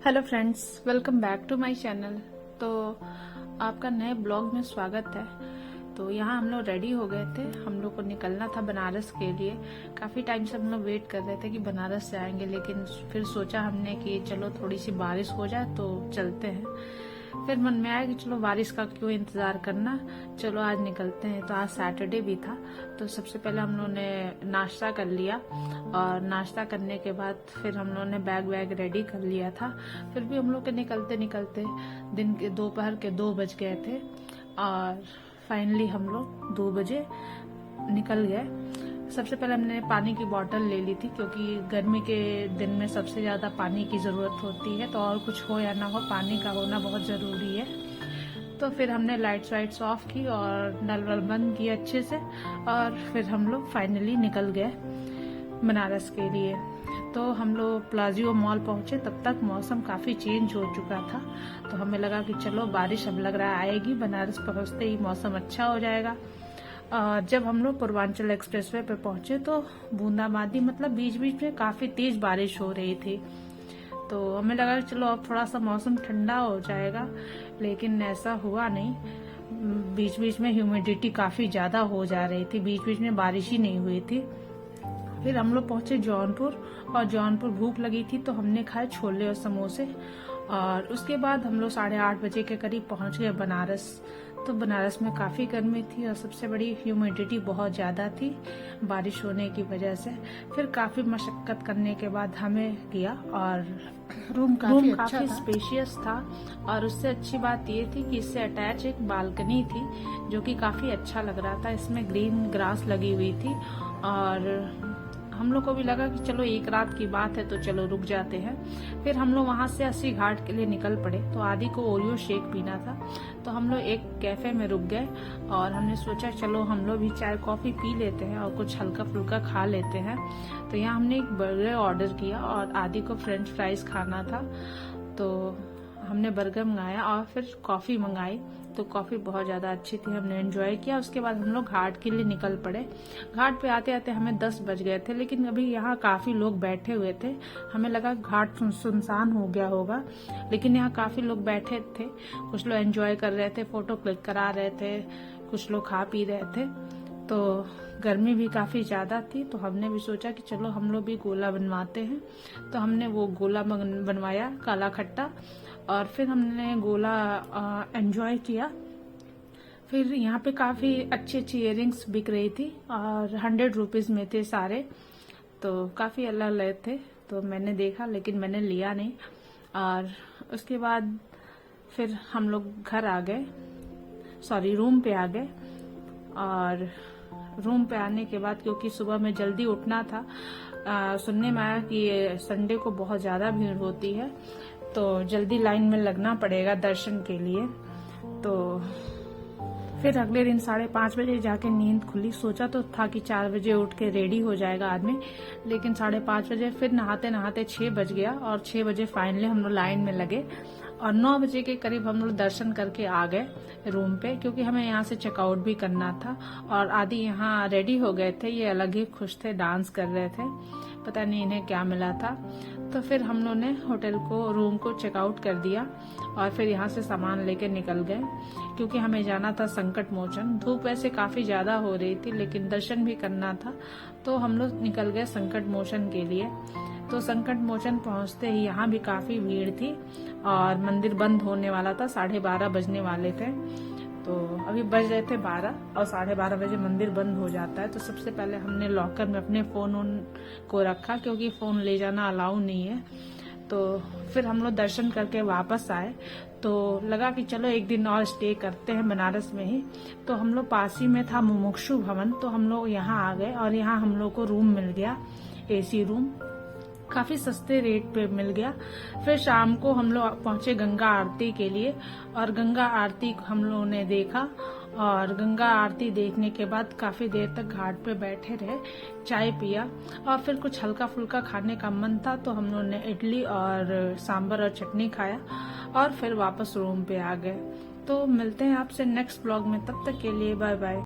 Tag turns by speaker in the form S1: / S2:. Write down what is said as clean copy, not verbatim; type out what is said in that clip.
S1: Hello friends, welcome back to my channel. तो आपका नए ब्लॉग में स्वागत है। तो यहाँ हम लोग रेडी हो गए थे, हम लोग को निकलना था बनारस के लिए। काफी टाइम से हम लोग वेट कर रहे थे कि बनारस से आएंगे, लेकिन फिर सोचा हमने कि चलो थोड़ी सी बारिश हो जाए तो चलते हैं। फिर मन में आया कि चलो बारिश का क्यों इंतजार करना, चलो आज निकलते हैं। तो आज सैटरडे भी था, तो सबसे पहले हम लोगों ने नाश्ता कर लिया और नाश्ता करने के बाद फिर हम लोगों ने बैग वैग रेडी कर लिया था। फिर भी हम लोग के निकलते निकलते दिन के दोपहर के 2 बज गए थे और फाइनली हम लोग 2 बजे निकल गए। सबसे पहले हमने पानी की बोतल ले ली थी, क्योंकि गर्मी के दिन में सबसे ज्यादा पानी की जरूरत होती है। तो और कुछ हो या ना हो, पानी का होना बहुत जरूरी है। तो फिर हमने लाइट्स वाइट्स ऑफ की और नल वल बंद किए अच्छे से, और फिर हम लोग फाइनली निकल गए बनारस के लिए। तो हम लोग प्लाजियो मॉल पहुंचे, तब तक मौसम काफी चेंज हो चुका था। तो हमें लगा कि चलो बारिश अब लग रहा आएगी, बनारस पहुंचते ही मौसम अच्छा हो जाएगा। जब हम लोग पूर्वांचल एक्सप्रेसवे पे पहुंचे तो बूंदाबांदी, मतलब बीच बीच में काफी तेज बारिश हो रही थी। तो हमें लगा कि चलो अब थोड़ा सा मौसम ठंडा हो जाएगा, लेकिन ऐसा हुआ नहीं। बीच बीच में ह्यूमिडिटी काफी ज्यादा हो जा रही थी, बीच बीच में बारिश ही नहीं हुई थी। फिर हम लोग पहुंचे जौनपुर, और जौनपुर भूख लगी थी तो हमने खाए छोले और समोसे। और उसके बाद हम लोग 8:30 बजे के करीब पहुंच गए बनारस। तो बनारस में काफी गर्मी थी और सबसे बड़ी ह्यूमिडिटी बहुत ज्यादा थी बारिश होने की वजह से। फिर काफी मशक्कत करने के बाद हमें किया, और रूम काफी स्पेशियस था। और उससे अच्छी बात ये थी कि इससे अटैच एक बालकनी थी, जो कि काफी अच्छा लग रहा था। इसमें ग्रीन ग्रास लगी हुई थी, और हम लोग को भी लगा कि चलो एक रात की बात है तो चलो रुक जाते हैं। फिर हम लोग वहां से 80 घाट के लिए निकल पड़े। तो आदि को ओरियो शेक पीना था, तो हम लोग एक कैफे में रुक गए और हमने सोचा चलो हम लोग भी चाय कॉफी पी लेते हैं और कुछ हल्का फुल्का खा लेते हैं। तो यहाँ हमने एक बर्गर ऑर्डर किया और आदि को फ्रेंच फ्राइज खाना था, तो हमने बर्गर मंगाया और फिर कॉफी मंगाई। तो कॉफी बहुत ज्यादा अच्छी थी, हमने एंजॉय किया। उसके बाद हम लोग घाट के लिए निकल पड़े। घाट पे आते आते हमें 10 बज गए थे, लेकिन अभी यहाँ काफी लोग बैठे हुए थे। हमें लगा घाट सुनसान हो गया होगा, लेकिन यहाँ काफी लोग बैठे थे। कुछ लोग एंजॉय कर रहे थे, फोटो क्लिक करा रहे थे, कुछ लोग खा पी रहे थे। तो गर्मी भी काफी ज्यादा थी, तो हमने भी सोचा कि चलो हम लोग भी गोला बनवाते हैं। तो हमने वो गोला बनवाया, काला खट्टा, और फिर हमने गोला एंजॉय किया। फिर यहाँ पे काफी अच्छी अच्छी इयररिंग्स बिक रही थी और 100 रुपीज में थे सारे, तो काफी अलग अलग थे। तो मैंने देखा, लेकिन मैंने लिया नहीं। और उसके बाद फिर हम लोग घर आ गए, सॉरी रूम पे आ गए। और रूम पे आने के बाद, क्योंकि सुबह में जल्दी उठना था, सुनने में आया कि संडे को बहुत ज्यादा भीड़ होती है, तो जल्दी लाइन में लगना पड़ेगा दर्शन के लिए। तो फिर अगले दिन 5:30 बजे जाके नींद खुली। सोचा तो था कि 4 बजे उठ के रेडी हो जाएगा आदमी, लेकिन 5:30 बजे फिर नहाते नहाते 6 बज गया, और 6 बजे फाइनली हम लोग लाइन में लगे। और 9 बजे के करीब हम लोग दर्शन करके आ गए रूम पे, क्योंकि हमें यहाँ से चेकआउट भी करना था। और आदि यहाँ रेडी हो गए थे, ये अलग ही खुश थे, डांस कर रहे थे, पता नहीं इन्हें क्या मिला था। तो फिर हम लोग ने होटल को, रूम को चेकआउट कर दिया और फिर यहाँ से सामान लेके निकल गए, क्योंकि हमें जाना था संकट मोचन। धूप वैसे काफी ज्यादा हो रही थी, लेकिन दर्शन भी करना था, तो हम लोग निकल गए संकट मोचन के लिए। तो संकट मोचन पहुंचते ही यहाँ भी काफी भीड़ थी और मंदिर बंद होने वाला था, 12:30 बजने वाले थे। तो अभी बज रहे थे 12, और 12:30 बजे मंदिर बंद हो जाता है। तो सबसे पहले हमने लॉकर में अपने फोन को रखा, क्योंकि फोन ले जाना अलाउ नहीं है। तो फिर हम लोग दर्शन करके वापस आए, तो लगा कि चलो एक दिन और स्टे करते हैं बनारस में ही। तो हम लोग पास ही में था मुमुक्षु भवन, तो हम लोग यहाँ आ गए और यहाँ हम लोग को रूम मिल गया, AC रूम, काफी सस्ते रेट पे मिल गया। फिर शाम को हम लोग पहुंचे गंगा आरती के लिए, और गंगा आरती हम लोगों ने देखा। और गंगा आरती देखने के बाद काफी देर तक घाट पे बैठे रहे, चाय पिया, और फिर कुछ हल्का फुल्का खाने का मन था, तो हम लोगों ने इडली और सांभर और चटनी खाया, और फिर वापस रूम पे आ गए। तो मिलते हैं आपसे नेक्स्ट ब्लॉग में, तब तक के लिए बाय बाय।